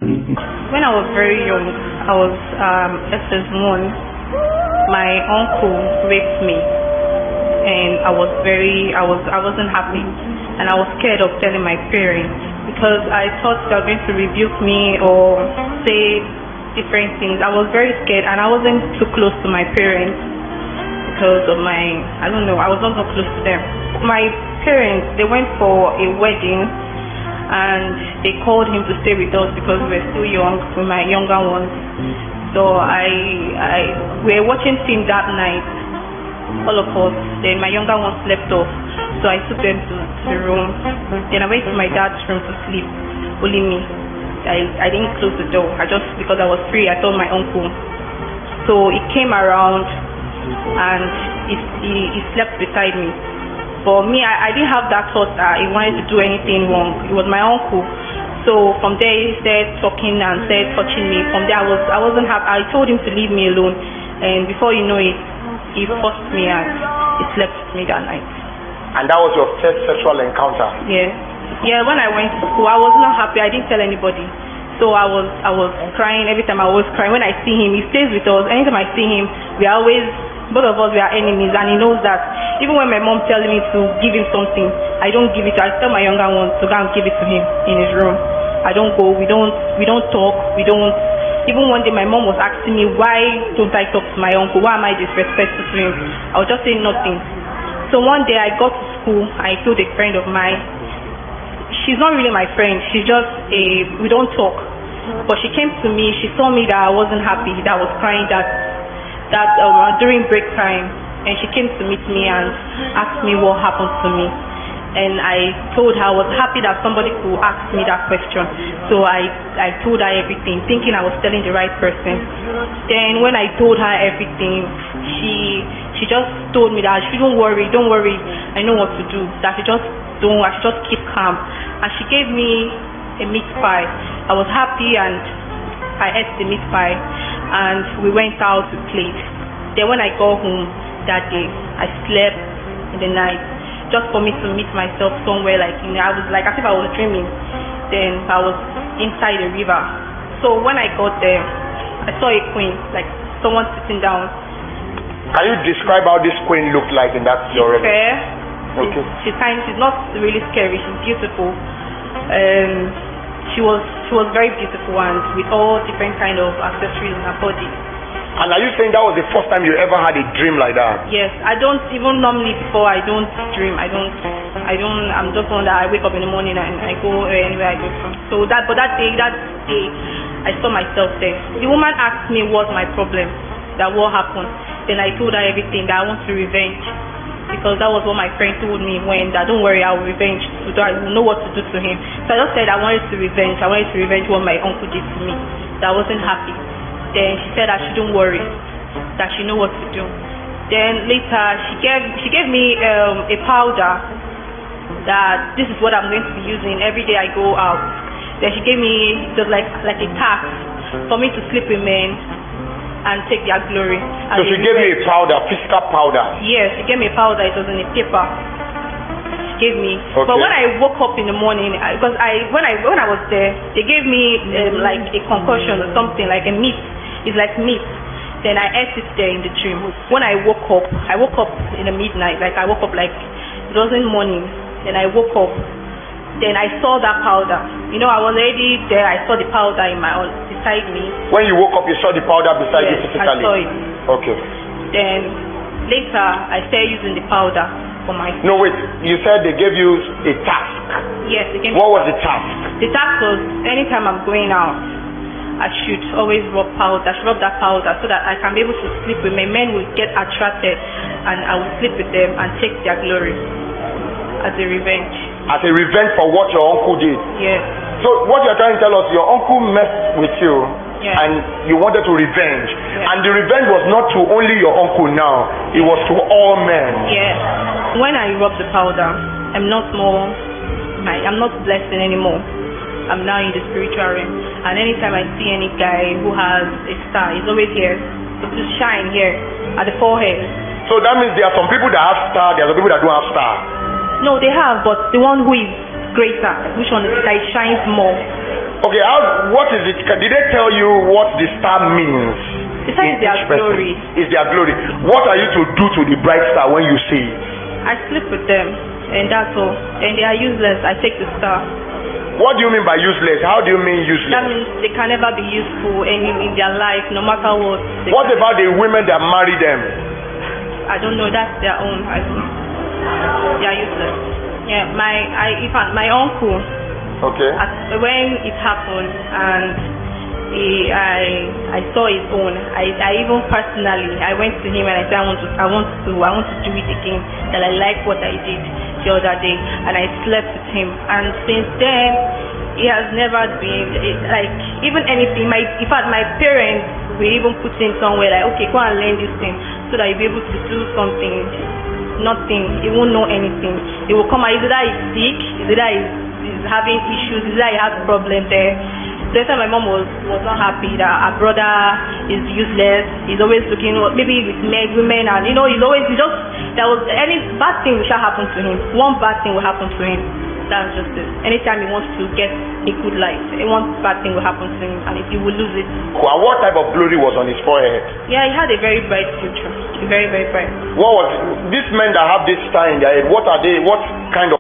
When I was very young, I was SS1. My uncle raped me, and I wasn't happy, and I was scared of telling my parents because I thought they were going to rebuke me or say different things. I was very scared, and I wasn't too close to my parents because of I was not so close to them. My parents, they went for a wedding, and they called him to stay with us because we were still young, with my younger ones. So we were watching film that night, all of us. Then my younger ones slept off, so I took them to the room. Then I went to my dad's room to sleep, only me. I didn't close the door. Because I was free, I told my uncle. So he came around and he slept beside me. For me, I didn't have that thought that he wanted to do anything wrong. It was my uncle. So from there, he started talking and started touching me. From there, I wasn't happy. I told him to leave me alone. And before you know it, he forced me and he slept with me that night. And that was your first sexual encounter? Yeah. Yeah, when I went to school, I was not happy. I didn't tell anybody. So I was crying every time I was crying. When I see him, he stays with us. Anytime I see him, both of us, we are enemies, and he knows that. Even when my mom tells me to give him something, I don't give it. I tell my younger one to go and give it to him in his room. I don't go. We don't talk. Even one day my mom was asking me, why don't I talk to my uncle? Why am I disrespectful to him? I was just saying nothing. So one day I got to school. I told a friend of mine. She's not really my friend. She's just we don't talk. But she came to me. She saw me that I wasn't happy. That I was crying. That during break time, and she came to meet me and asked me what happened to me. And I told her I was happy that somebody could ask me that question. So I told her everything, thinking I was telling the right person. Then when I told her everything, she just told me that she don't worry, I know what to do. That I should just keep calm. And she gave me a meat pie. I was happy and I ate the meat pie, and we went out to play. Then when I got home that day, I slept in the night just for me to meet myself somewhere I was like as if I was dreaming. Then I was inside the river. So when I got there, I saw a queen, like someone sitting down. Can you describe how this queen looked like in that story? She's fair. Okay. She's kind. She's not really scary. She's beautiful. She was very beautiful and with all different kind of accessories on her body. And are you saying that was the first time you ever had a dream like that? Yes, I don't even normally before I don't dream. I'm just one that I wake up in the morning and I go anywhere I go from. So that day I saw myself there. The woman asked me what my problem, that what happened. Then I told her everything, that I want to revenge. Because that was what my friend told me that don't worry, I will revenge. So I will know what to do to him. So I just said I wanted to revenge what my uncle did to me. That I wasn't happy. Then she said I shouldn't worry, that she know what to do. Then later she gave me a powder that this is what I'm going to be using every day I go out. Then she gave me just like a task for me to sleep with men and take their glory. So she gave me a powder, physical powder? Yes, she gave me a powder. It was in a paper. She gave me. Okay. But when I woke up in the morning, when I was there, they gave me like a concussion or something, like a meat. It's like meat. Then I ate it there in the dream. When I woke up in the midnight. Like I woke up like it wasn't morning. Then I woke up. Then I saw that powder. I was already there. I saw the powder beside me. When you woke up, you saw the powder beside you physically? I saw it. Okay. Then later, I started using the powder for my... No, wait. You said they gave you a task. Yes, they gave me. What was the task? The task was anytime I'm going out, I should always rub that powder so that I can be able to sleep with men. Men will get attracted and I will sleep with them and take their glory as a revenge. As a revenge for what your uncle did? Yes. So what you're trying to tell us, your uncle messed with you and you wanted to revenge. Yes. And the revenge was not to only your uncle now, it was to all men. Yes. When I rub the powder, I'm not blessing anymore. I'm now in the spiritual realm. And anytime I see any guy who has a star, he's always here. It will shine here at the forehead. So that means there are some people that have star, there are some people that don't have star. No, they have, but the one who is greater, which one is that shines more? Okay, what is it? Did they tell you what the star means? They said it's their glory. It's their glory. What are you to do to the bright star when you see it? I sleep with them, and that's all. And they are useless. I take the star. What do you mean by useless? How do you mean useless? That means they can never be useful in their life, no matter what. What about the women that marry them? I don't know. That's their own. They are useless. Yeah, my uncle. Okay. When it happened, and I saw his own. I even personally, I went to him and I said, I want to do it again. That I like what I did the other day, and I slept with him. And since then, he has never been like even anything. In fact, my parents will even put him somewhere like, okay, go and learn this thing so that you'll be able to do something. Nothing. He won't know anything. He will come out. Either he's sick, either he's having issues, either he has problems there. So every time my mom was not happy that her brother is useless. He's always looking maybe with women, and there was any bad thing which happen to him. One bad thing will happen to him. That's just it. Anytime he wants to get a good life, one bad thing will happen to him, and he will lose it. Well, what type of glory was on his forehead? Yeah, he had a very bright future. Very, very bright. What was these men that have this star in their head? What are they? What kind of